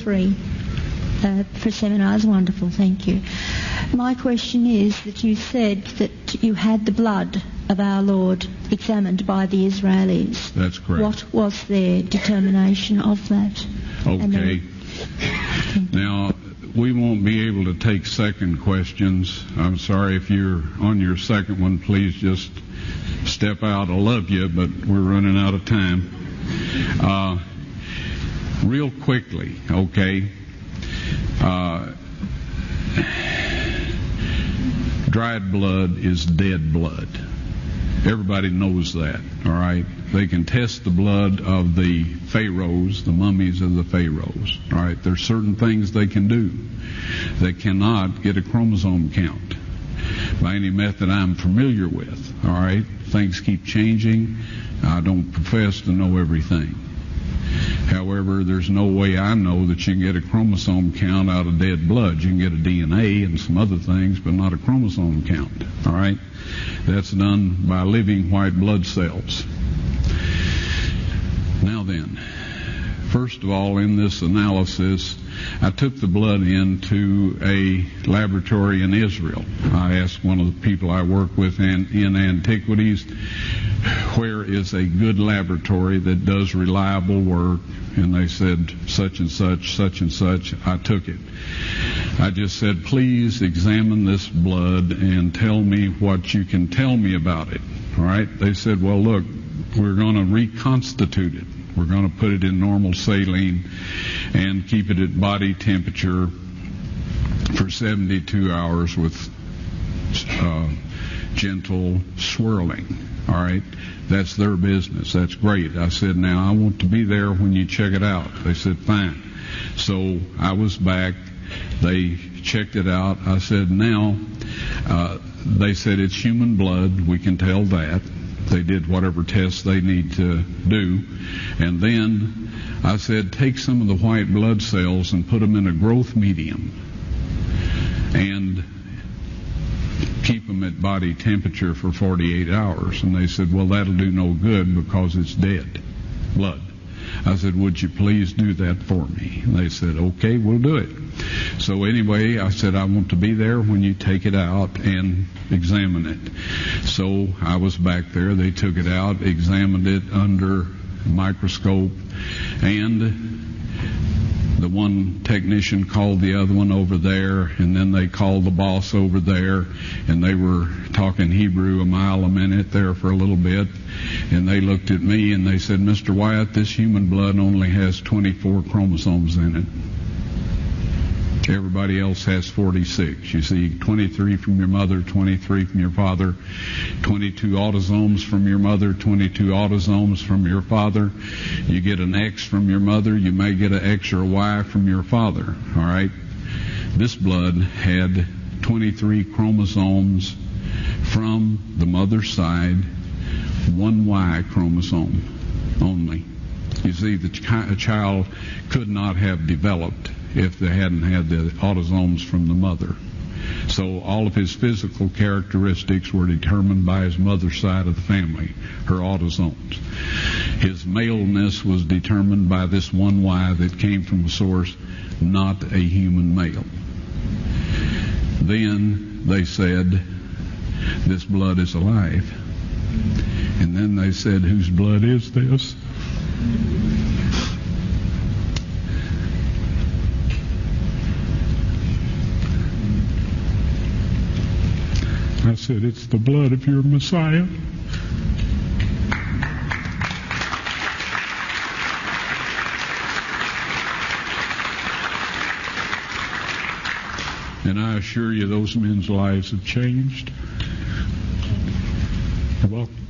3 for seminars. Wonderful, thank you. My question is that you said that you had the blood of our Lord examined by the Israelis. That's correct. What was their determination of that? Okay. Now, we won't be able to take second questions. I'm sorry if you're on your second one, please just step out. I love you, but we're running out of time. Real quickly, okay. Dried blood is dead blood. Everybody knows that, all right? They can test the blood of the pharaohs, the mummies of the pharaohs, all right? There's certain things they can do. They cannot get a chromosome count by any method I'm familiar with, all right? Things keep changing. I don't profess to know everything. However, there's no way I know that you can get a chromosome count out of dead blood. You can get a DNA and some other things, but not a chromosome count, all right? That's done by living white blood cells. Now then, first of all, in this analysis, I took the blood into a laboratory in Israel. I asked one of the people I work with in antiquities, where is a good laboratory that does reliable work? And they said, such and such, such and such. I took it. I just said, please examine this blood and tell me what you can tell me about it. All right? They said, well, look, we're going to reconstitute it. We're going to put it in normal saline and keep it at body temperature for 72 hours with gentle swirling. All right? That's their business. That's great. I said, now I want to be there when you check it out. They said, fine. So I was back. They checked it out. I said, now, they said it's human blood. We can tell that. They did whatever tests they need to do. And then I said, take some of the white blood cells and put them in a growth medium and keep them at body temperature for 48 hours. And they said, well, that'll do no good because it's dead blood. I said, would you please do that for me? And they said, okay, we'll do it. So anyway, I said, I want to be there when you take it out and examine it. So I was back there. They took it out, examined it under a microscope, and the one technician called the other one over there, and then they called the boss over there, and they were talking Hebrew a mile a minute there for a little bit, and they looked at me and they said, Mr. Wyatt, this human blood only has 24 chromosomes in it. Everybody else has 46. You see, 23 from your mother, 23 from your father, 22 autosomes from your mother, 22 autosomes from your father. You get an X from your mother, you may get an X or a Y from your father, all right? This blood had 23 chromosomes from the mother's side, one Y chromosome only. You see, the child could not have developed if they hadn't had the autosomes from the mother. So all of his physical characteristics were determined by his mother's side of the family, her autosomes. His maleness was determined by this one Y that came from a source, not a human male. Then they said, this blood is alive. And then they said, whose blood is this? I said, it's the blood of your Messiah. And I assure you, those men's lives have changed. You're welcome.